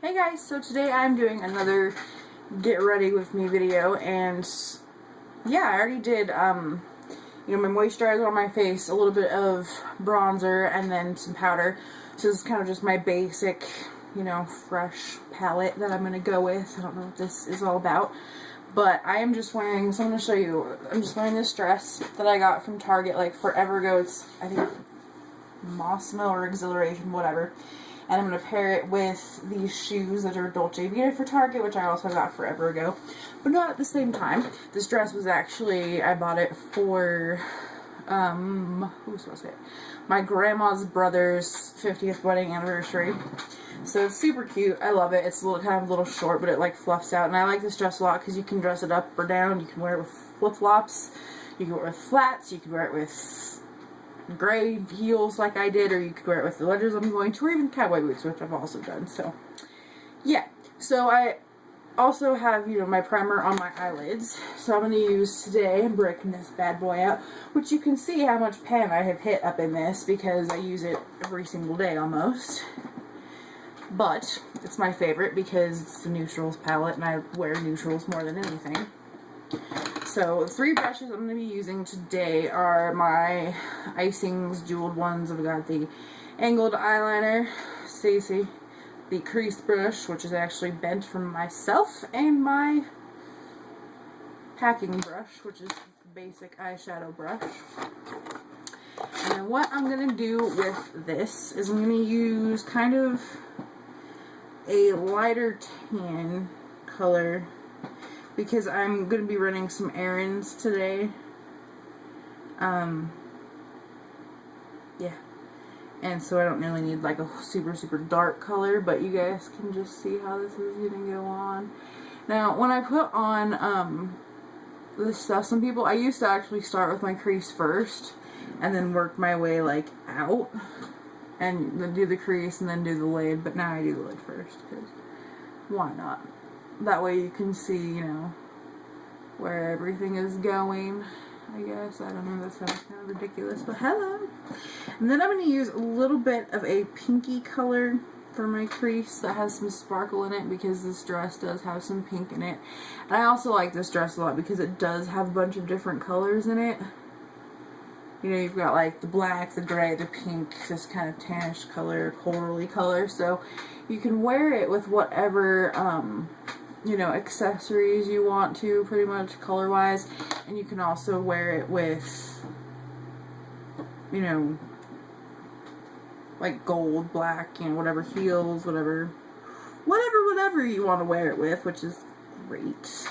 Hey guys, so today I'm doing another get ready with me video, and yeah, I already did my moisturizer on my face, a little bit of bronzer, and then some powder. So this is kind of just my basic, fresh palette that I'm gonna go with. I don't know what this is all about, but I am just wearing, so I'm gonna show you, I'm just wearing this dress that I got from Target like forever ago. It's, I think, Moss Mill or Exhilaration, whatever. And I'm going to pair it with these shoes that are Dolce Vita for Target, which I also got forever ago, but not at the same time. This dress was actually, I bought it for, who's supposed to say it? My grandma's brother's 50th wedding anniversary. So it's super cute. I love it. It's kind of a little short, but it like fluffs out. And I like this dress a lot because you can dress it up or down. You can wear it with flip-flops. You can wear it with flats. You can wear it with gray heels like I did, or you could wear it with the wedges I'm going to, or even cowboy boots, which I've also done. So yeah, so I also have my primer on my eyelids, so I'm going to use today, I'm breaking this bad boy out, which you can see how much pan I have hit up in this because I use it every single day almost, but it's my favorite because it's the neutrals palette and I wear neutrals more than anything. So, the three brushes I'm going to be using today are my Icings jeweled ones. I've got the angled eyeliner, Stacy, the crease brush, which is actually bent from myself, and my packing brush, which is the basic eyeshadow brush. And then what I'm going to do with this is I'm going to use kind of a lighter tan color, because I'm going to be running some errands today. Yeah. And so I don't really need like a super, super dark color, but you guys can just see how this is going to go on. Now, when I put on this stuff, some people, I used to actually start with my crease first, and then work my way like out, and then do the crease, and then do the lid, but now I do the lid first, because why not? That way you can see, where everything is going, I guess. I don't know, that sounds kind of ridiculous, but hello! And then I'm going to use a little bit of a pinky color for my crease that has some sparkle in it, because this dress does have some pink in it. And I also like this dress a lot because it does have a bunch of different colors in it. You've got like the black, the gray, the pink, this kind of tannish color, corally color, so you can wear it with whatever accessories you want to, pretty much color-wise. And you can also wear it with, like gold, black, whatever heels, whatever you want to wear it with, which is great.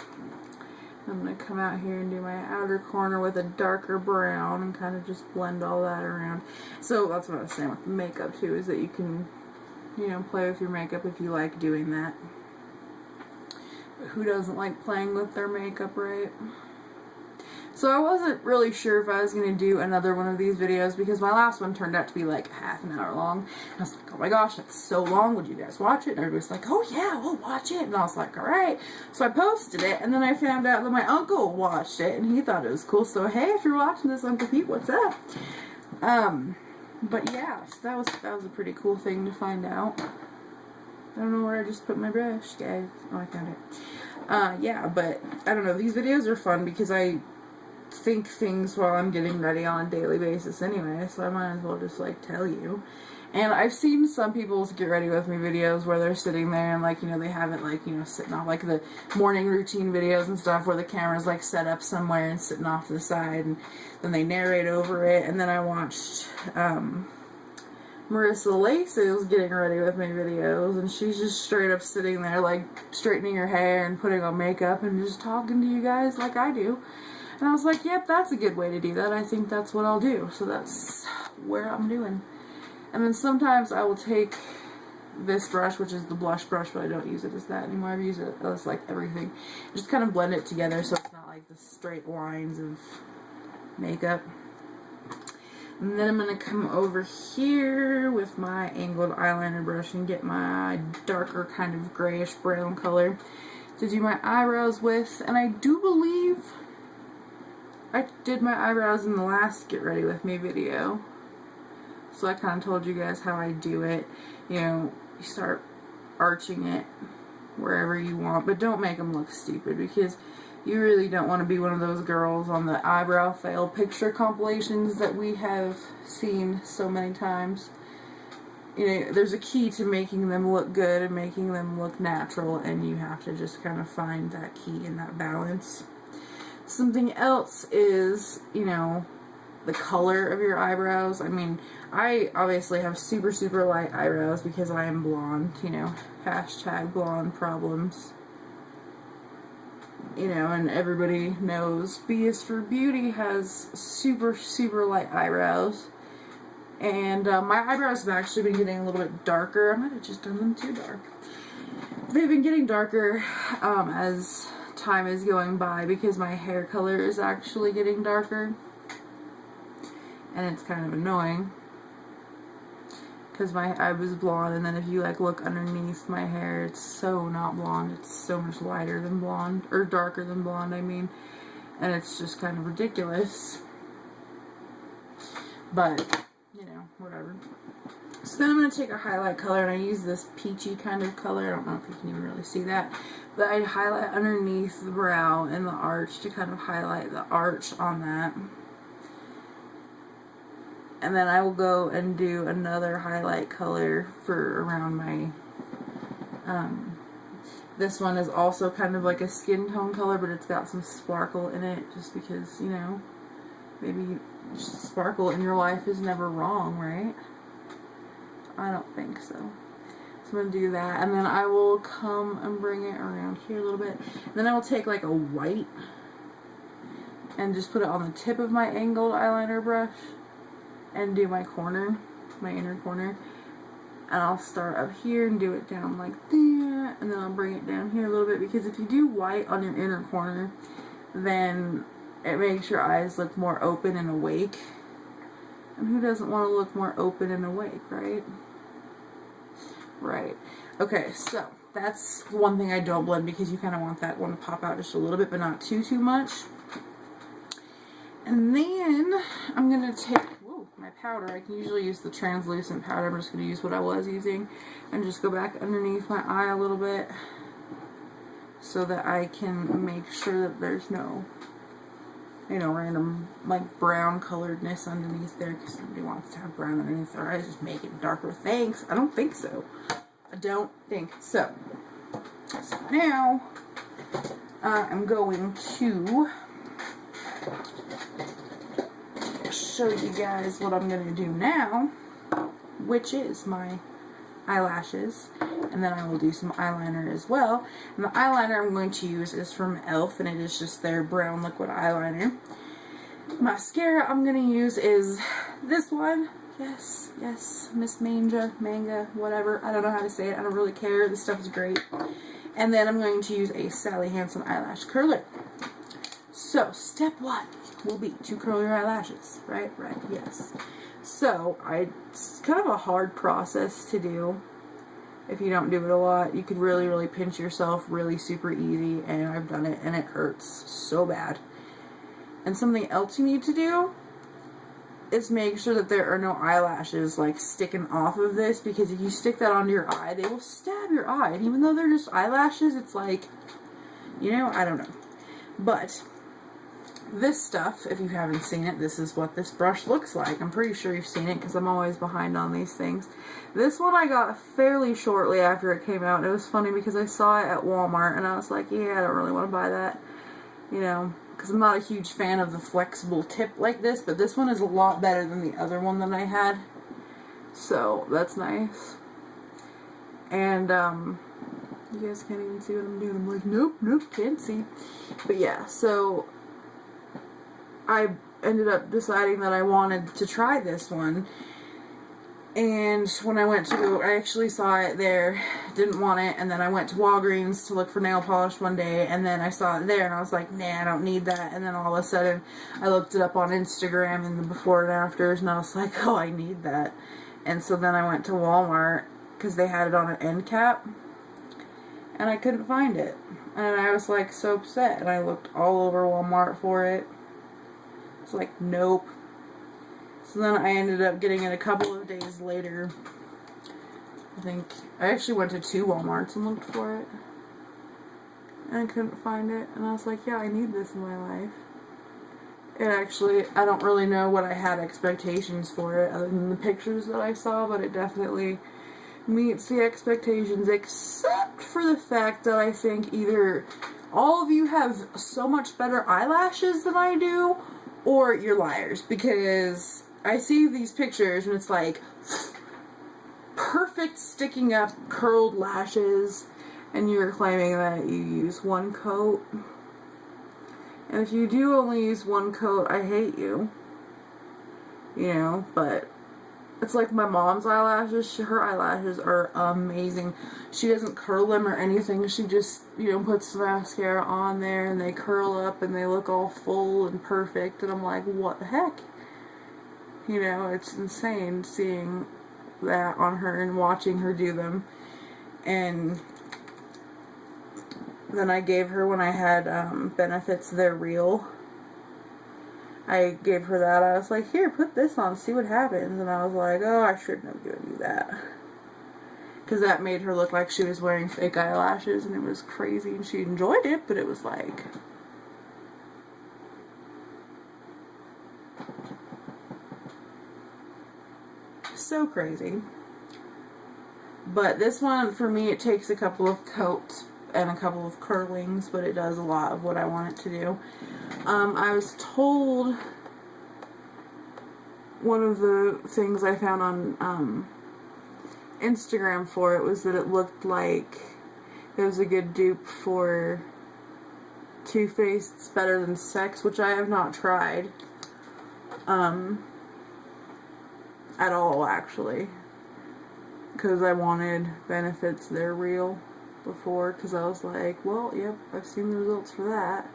I'm going to come out here and do my outer corner with a darker brown and kind of just blend all that around. So that's what I was saying with makeup too, is that you can, play with your makeup if you like doing that. But who doesn't like playing with their makeup, right? So I wasn't really sure if I was going to do another one of these videos, because my last one turned out to be like half an hour long. And I was like, oh my gosh, that's so long, would you guys watch it? And everybody's like, oh yeah, we'll watch it. And I was like, alright. So I posted it, and then I found out that my uncle watched it, and he thought it was cool. So hey, if you're watching this, Uncle Pete, what's up? But yeah, so that was a pretty cool thing to find out. I don't know where I just put my brush, guys. Oh, I found it. Yeah, but I don't know. These videos are fun because I think things while I'm getting ready on a daily basis anyway, so I might as well just like tell you. And I've seen some people's get ready with me videos where they're sitting there and like, they have it like, sitting off, like the morning routine videos and stuff where the camera's like set up somewhere and sitting off to the side, and then they narrate over it. And then I watched Marissa Lace's getting ready with me videos, and she's just straight up sitting there like straightening her hair and putting on makeup and just talking to you guys like I do. And I was like, yep, that's a good way to do that. I think that's what I'll do. So that's where I'm doing. And then sometimes I will take this brush, which is the blush brush, but I don't use it as that anymore. I've used it as like everything. Just kind of blend it together so it's not like the straight lines of makeup. And then I'm going to come over here with my angled eyeliner brush and get my darker kind of grayish brown color to do my eyebrows with. And I do believe I did my eyebrows in the last Get Ready With Me video. So I kind of told you guys how I do it. You start arching it wherever you want, but don't make them look stupid, because you really don't want to be one of those girls on the eyebrow fail picture compilations that we have seen so many times. You know, there's a key to making them look good and making them look natural, and you have to just kind of find that key and that balance. Something else is, you know, the color of your eyebrows. I mean, I obviously have super, super light eyebrows because I am blonde, you know, hashtag blonde problems. You know, and everybody knows B is for Beauty has super, super light eyebrows. And my eyebrows have actually been getting a little bit darker. I might have just done them too dark. They've been getting darker as time is going by because my hair color is actually getting darker. And it's kind of annoying. Because I was blonde, and then if you like look underneath my hair, it's so not blonde. It's so much lighter than blonde, or darker than blonde, I mean. And it's just kind of ridiculous. But you know, whatever. So then I'm going to take a highlight color, and I use this peachy kind of color. I don't know if you can even really see that. But I highlight underneath the brow and the arch to kind of highlight the arch on that. And then I will go and do another highlight color for around my, this one is also kind of like a skin tone color, but it's got some sparkle in it, just because, you know, maybe sparkle in your life is never wrong, right? I don't think so. So I'm going to do that, and then I will come and bring it around here a little bit. And then I will take like a white and just put it on the tip of my angled eyeliner brush and do my corner, my inner corner. And I'll start up here and do it down like that, and then I'll bring it down here a little bit, because if you do white on your inner corner, then it makes your eyes look more open and awake. And who doesn't want to look more open and awake, right? Right. Okay, so that's one thing I don't blend, because you kind of want that one to pop out just a little bit, but not too much. And then I'm going to take my powder. I can usually use the translucent powder. I'm just going to use what I was using and just go back underneath my eye a little bit so that I can make sure that there's no, you know, random like brown coloredness underneath there, because nobody wants to have brown underneath their eyes. Just make it darker. Thanks. I don't think so. I don't think so. So now I'm going to show you guys what I'm going to do now, which is my eyelashes, and then I will do some eyeliner as well. And the eyeliner I'm going to use is from e.l.f., and it is just their brown liquid eyeliner. Mascara I'm going to use is this one. Yes, yes, Miss Manga, whatever. I don't know how to say it. I don't really care. This stuff is great. And then I'm going to use a Sally Hansen eyelash curler. So, step one will be to curl your eyelashes. Right, yes. So, it's kind of a hard process to do if you don't do it a lot. You could really, really pinch yourself really super easy, and I've done it, and it hurts so bad. And something else you need to do is make sure that there are no eyelashes like sticking off of this, because if you stick that onto your eye, they will stab your eye. And even though they're just eyelashes, it's like, you know, I don't know. But this stuff, if you haven't seen it, this is what this brush looks like. I'm pretty sure you've seen it, because I'm always behind on these things. This one I got fairly shortly after it came out, and it was funny because I saw it at Walmart, and I was like, yeah, I don't really want to buy that, you know, because I'm not a huge fan of the flexible tip like this, but this one is a lot better than the other one that I had, so that's nice. And you guys can't even see what I'm doing. I'm like, nope, can't see. But yeah, so I ended up deciding that I wanted to try this one, and when I went to go, I actually saw it there, didn't want it, and then I went to Walgreens to look for nail polish one day, and then I saw it there, and I was like, nah, I don't need that. And then all of a sudden, I looked it up on Instagram in the before and afters, and I was like, oh, I need that. And so then I went to Walmart, because they had it on an end cap, and I couldn't find it. And I was like so upset, and I looked all over Walmart for it. It's like, nope. So then I ended up getting it a couple of days later I actually went to 2 Walmarts and looked for it. And I couldn't find it. And I was like, yeah, I need this in my life. And actually, I don't really know what I had expectations for it other than the pictures that I saw, but it definitely meets the expectations, except for the fact that I think either all of you have so much better eyelashes than I do, or you're liars, because I see these pictures and it's like perfect sticking up curled lashes, and you're claiming that you use 1 coat. And if you do only use 1 coat, I hate you. You know, but it's like my mom's eyelashes. Her eyelashes are amazing. She doesn't curl them or anything. She just, you know, puts the mascara on there and they curl up and they look all full and perfect. And I'm like, what the heck? You know, it's insane seeing that on her and watching her do them. And then I gave her, when I had Benefits They're Real, I gave her that. I was like, here, put this on, see what happens. And I was like, oh, I shouldn't have given you that. Because that made her look like she was wearing fake eyelashes, and it was crazy. And she enjoyed it, but it was like... so crazy. But this one, for me, it takes a couple of coats and a couple of curlings, but it does a lot of what I want it to do. I was told, one of the things I found on Instagram for it was that it looked like it was a good dupe for Too Faced's Better Than Sex, which I have not tried at all, actually, because I wanted Benefits They're Real before, because I was like, well, yep, I've seen the results for that.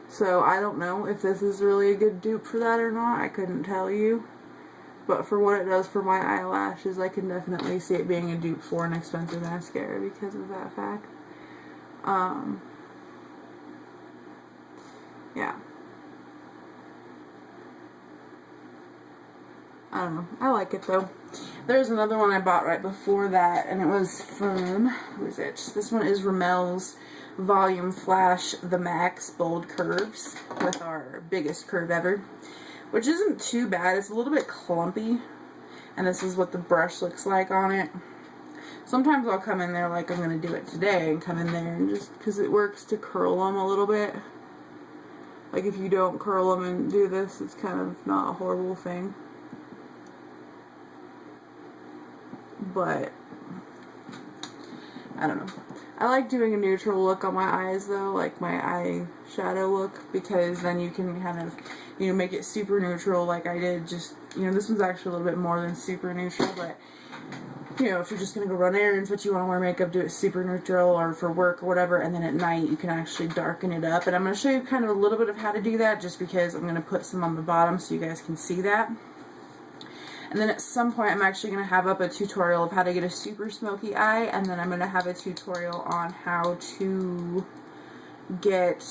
So I don't know if this is really a good dupe for that or not. I couldn't tell you. But for what it does for my eyelashes, I can definitely see it being a dupe for an expensive mascara because of that fact. Yeah. I don't know. I like it though. There's another one I bought right before that, and it was from, who is it? This one is Rimmel's Volume Flash The Max Bold Curves with our biggest curve ever, which isn't too bad. It's a little bit clumpy, and this is what the brush looks like on it. Sometimes I'll come in there like I'm going to do it today and come in there and just, because it works to curl them a little bit. Like if you don't curl them and do this, it's kind of not a horrible thing. But I don't know. I like doing a neutral look on my eyes though, like my eyeshadow look, because then you can kind of, you know, make it super neutral like I did. Just, you know, this one's actually a little bit more than super neutral, but you know, if you're just gonna go run errands but you want to wear makeup, do it super neutral, or for work or whatever, and then at night you can actually darken it up. And I'm going to show you kind of a little bit of how to do that, just because I'm going to put some on the bottom so you guys can see that. And then at some point I'm actually going to have up a tutorial of how to get a super smoky eye, and then I'm going to have a tutorial on how to get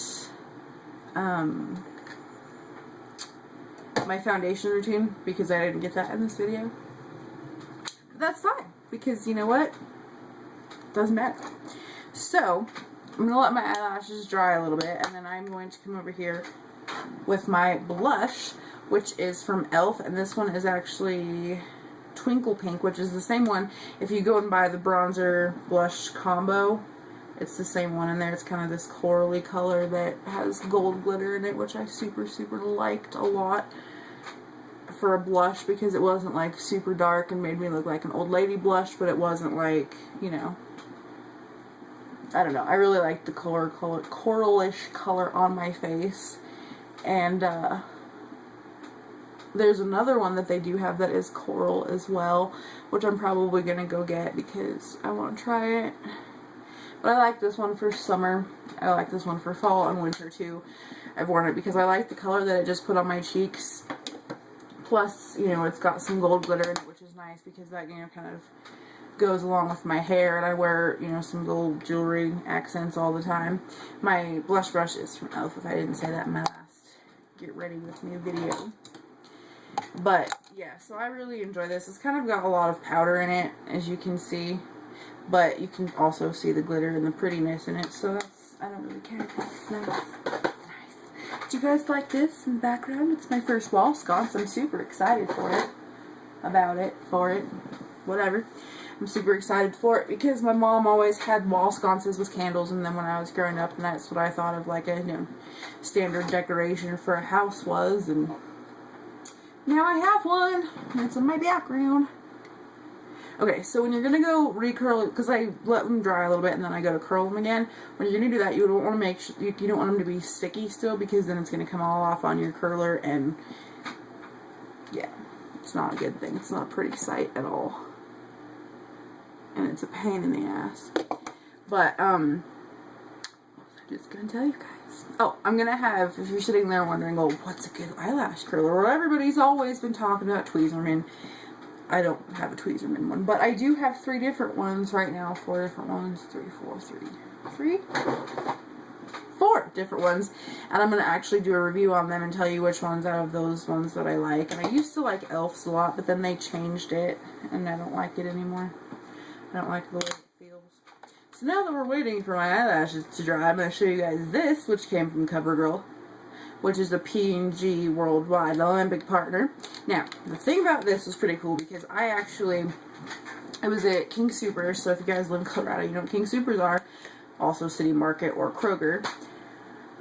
my foundation routine, because I didn't get that in this video. But that's fine, because you know what? It doesn't matter. So I'm going to let my eyelashes dry a little bit, and then I'm going to come over here with my blush, which is from e.l.f. and this one is actually Twinkle Pink, which is the same one. If you go and buy the bronzer blush combo, it's the same one in there. It's kind of this corally color that has gold glitter in it, which I super liked a lot for a blush, because it wasn't like super dark and made me look like an old lady blush, but it wasn't like, you know, I don't know. I really liked the coralish color on my face. And there's another one that they do have that is coral as well, which I'm probably going to go get because I want to try it. But I like this one for summer. I like this one for fall and winter too. I've worn it because I like the color that it just put on my cheeks. Plus, you know, it's got some gold glitter in it, which is nice because that, you know, kind of goes along with my hair, and I wear, you know, some gold jewelry accents all the time. My blush brush is from e.l.f., if I didn't say that in my last Get Ready With Me video. But yeah, so I really enjoy this. It's kind of got a lot of powder in it, as you can see, but you can also see the glitter and the prettiness in it, so that's, I don't really care. It's nice. Nice. Do you guys like this in the background? It's my first wall sconce. I'm super excited for it. Whatever. I'm super excited for it because my mom always had wall sconces with candles, and then when I was growing up, and that's what I thought of like a, you know, standard decoration for a house was, and now I have one, and it's in my background. Okay, so when you're gonna go recurl it, because I let them dry a little bit and then I go to curl them again, when you're gonna do that, you don't want to make you don't want them to be sticky still, because then it's gonna come all off on your curler, and yeah, it's not a good thing. It's not a pretty sight at all, and it's a pain in the ass. But I'm just gonna tell you guys. Oh, I'm gonna have, if you're sitting there wondering, oh, what's a good eyelash curler? Well, everybody's always been talking about Tweezerman. I don't have a Tweezerman one, but I do have 3 different ones right now. 4 different ones. 4 different ones. And I'm going to actually do a review on them and tell you which ones out of those ones that I like. And I used to like Elf's a lot, but then they changed it, and I don't like it anymore. I don't like the way it feels. So now that we're waiting for my eyelashes to dry, I'm going to show you guys this, which came from CoverGirl, which is a P&G Worldwide Olympic partner. Now, the thing about this was pretty cool because I was at King Soopers, so if you guys live in Colorado, you know what King Soopers are, also City Market or Kroger.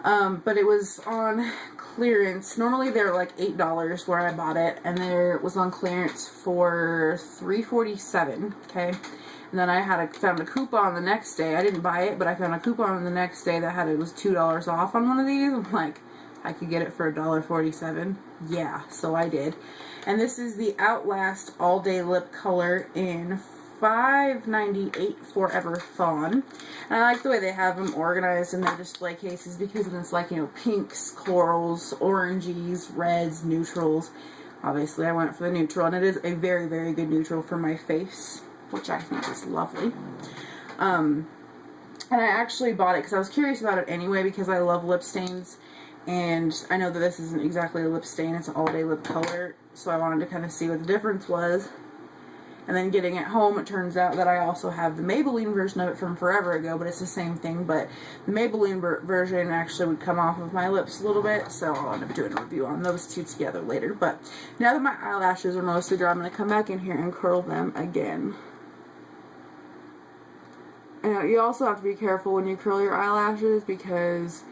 But it was on clearance. Normally they're like $8 where I bought it, and it was on clearance for $3.47, okay? And then I found a coupon the next day. I didn't buy it, but I found a coupon the next day that it was $2 off on one of these. I'm like, I could get it for $1.47. Yeah, so I did. And this is the Outlast All Day Lip Color in $5.98 Forever Fawn. And I like the way they have them organized in their display cases, because it's like, you know, pinks, corals, oranges, reds, neutrals. Obviously, I went for the neutral, and it is a very, very good neutral for my face, which I think is lovely. And I actually bought it because I was curious about it anyway, because I love lip stains. And I know that this isn't exactly a lip stain, it's an all-day lip color, so I wanted to kind of see what the difference was. And then getting it home, it turns out that I also have the Maybelline version of it from forever ago, but it's the same thing, but the Maybelline version actually would come off of my lips a little bit, so I'll end up doing a review on those two together later. But now that my eyelashes are mostly dry, I'm going to come back in here and curl them again. And you also have to be careful when you curl your eyelashes, because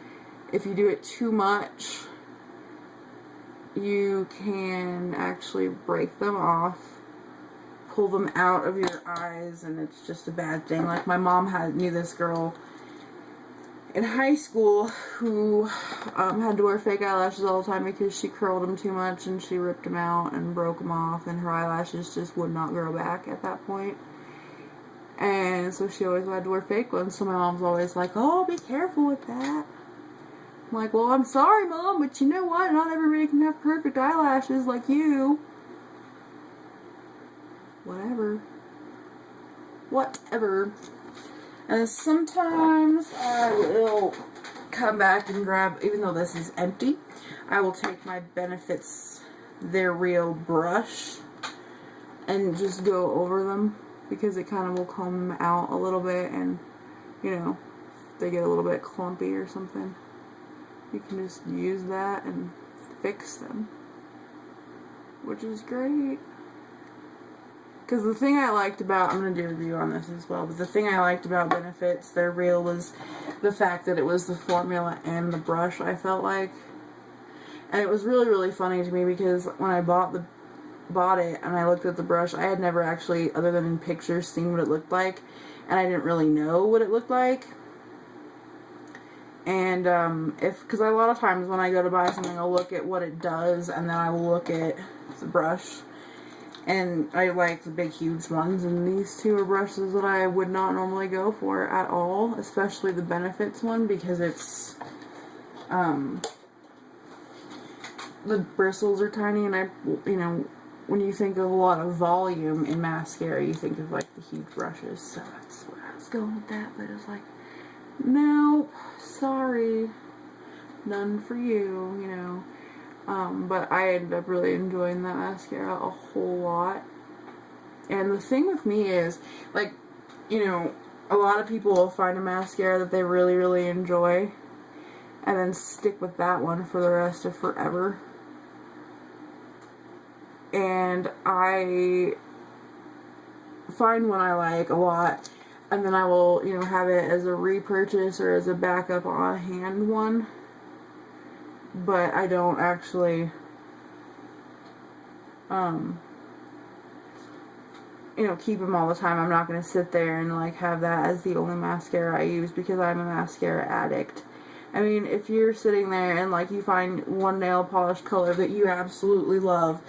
if you do it too much, you can actually break them off, pull them out of your eyes, and it's just a bad thing. Like, my mom knew this girl in high school who had to wear fake eyelashes all the time because she curled them too much, and she ripped them out and broke them off, and her eyelashes just would not grow back at that point. And so she always had to wear fake ones, so my mom's always like, oh, be careful with that. I'm like, well, I'm sorry, Mom, but you know what? Not everybody can have perfect eyelashes like you. Whatever. And sometimes I will come back and grab, even though this is empty, I will take my Benefits They're Real brush and just go over them, because it kind of will comb them out a little bit, and, you know, they get a little bit clumpy or something. You can just use that and fix them, which is great. Because the thing I liked about, I'm going to do a review on this as well, but the thing I liked about Benefits They're Real was the fact that it was the formula and the brush, I felt like. And it was really, really funny to me, because when I bought it and I looked at the brush, I had never actually, other than in pictures, seen what it looked like, and I didn't really know what it looked like. And because a lot of times when I go to buy something, I'll look at what it does, and then I will look at the brush. And I like the big, huge ones, and these two are brushes that I would not normally go for at all, especially the Benefits one, because it's, the bristles are tiny, and you know, when you think of a lot of volume in mascara, you think of, like, the huge brushes, so that's where I was going with that, but it was like, no, sorry, none for you, you know. But I ended up really enjoying that mascara a whole lot. And the thing with me is, like, you know, a lot of people will find a mascara that they really, really enjoy and then stick with that one for the rest of forever. And I find one I like a lot, and then I will, you know, have it as a repurchase or as a backup on hand one. But I don't actually, you know, keep them all the time. I'm not going to sit there and, like, have that as the only mascara I use because I'm a mascara addict. I mean, if you're sitting there and, like, you find one nail polish color that you absolutely love,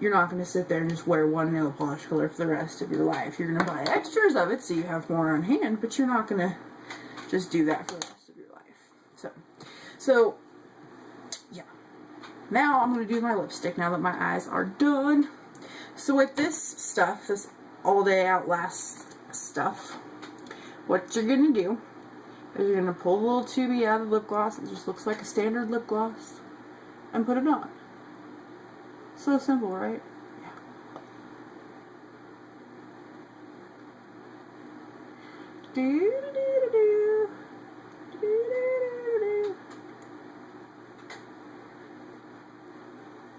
you're not going to sit there and just wear one nail polish color for the rest of your life. You're going to buy extras of it so you have more on hand, but you're not going to just do that for the rest of your life. So yeah. Now I'm going to do my lipstick now that my eyes are done. So with this stuff, this all day outlast stuff, what you're going to do is you're going to pull the little tubey out of the lip gloss. It just looks like a standard lip gloss, and put it on. So simple, right? Yeah. Do-do-do-do-do. Do-do-do-do-do.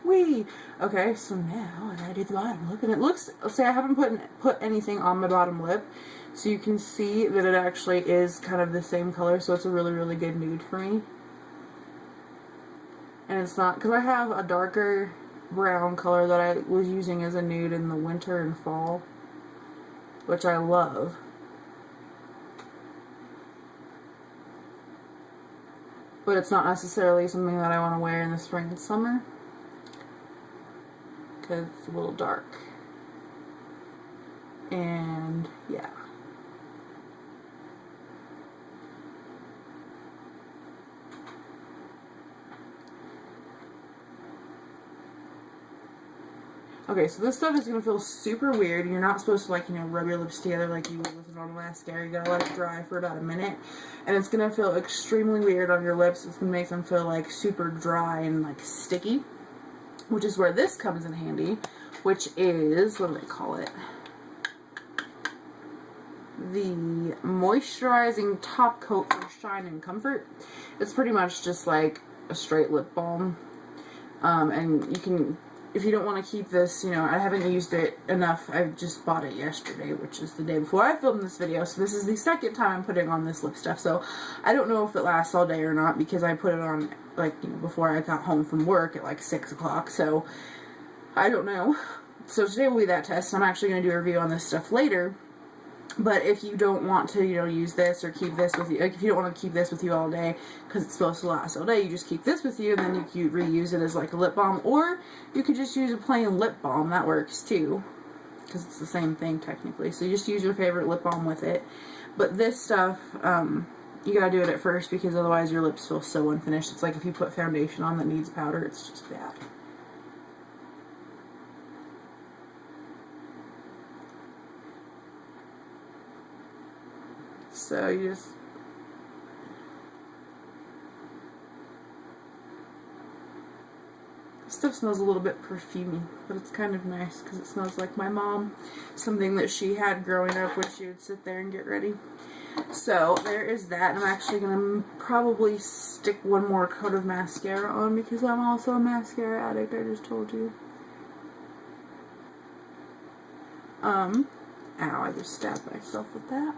Whee! Okay, so now I gotta do the bottom lip, and it looks, say I haven't put anything on my bottom lip, so you can see that it actually is kind of the same color, so it's a really, really good nude for me. And it's not, because I have a darker brown color that I was using as a nude in the winter and fall, which I love. But it's not necessarily something that I want to wear in the spring and summer, because it's a little dark. And yeah. Okay, so this stuff is going to feel super weird. You're not supposed to, like, you know, rub your lips together like you would with a normal mascara. You gotta let it dry for about a minute. And it's going to feel extremely weird on your lips. It's going to make them feel, like, super dry and, like, sticky. Which is where this comes in handy. Which is, what do they call it? The moisturizing top coat for shine and comfort. It's pretty much just like a straight lip balm. And you can, if you don't want to keep this, you know, I haven't used it enough. I just bought it yesterday, which is the day before I filmed this video. So this is the second time I'm putting on this lip stuff. So I don't know if it lasts all day or not, because I put it on, like, you know, before I got home from work at like 6 o'clock. So I don't know. So today will be that test. I'm actually going to do a review on this stuff later. But if you don't want to, you know, use this or keep this with you, like if you don't want to keep this with you all day because it's supposed to last all day, you just keep this with you, and then you can reuse it as like a lip balm, or you could just use a plain lip balm. That works too, because it's the same thing technically. So you just use your favorite lip balm with it. But this stuff, you gotta do it at first, because otherwise your lips feel so unfinished. It's like if you put foundation on that needs powder, it's just bad. So you just, this stuff smells a little bit perfumey, but it's kind of nice because it smells like my mom, something that she had growing up when she would sit there and get ready. So there is that, and I'm actually going to probably stick one more coat of mascara on because I'm also a mascara addict, I just told you. Ow, I just stabbed myself with that.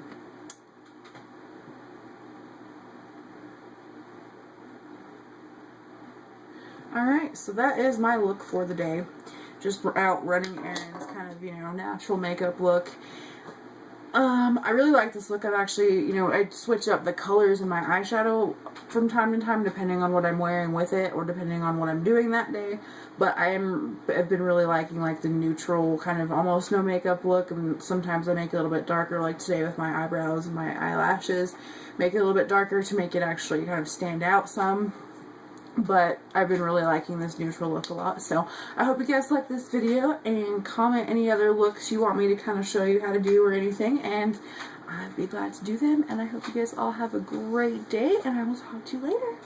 Alright, so that is my look for the day. Just out running errands, kind of, you know, natural makeup look. I really like this look. I've actually, you know, I switch up the colors in my eyeshadow from time to time depending on what I'm wearing with it, or depending on what I'm doing that day. But I've been really liking like the neutral kind of almost no makeup look, and sometimes I make it a little bit darker, like today with my eyebrows and my eyelashes. Make it a little bit darker to make it actually kind of stand out some. But I've been really liking this neutral look a lot. So I hope you guys like this video, and comment any other looks you want me to kind of show you how to do or anything, and I'd be glad to do them. And I hope you guys all have a great day, and I will talk to you later.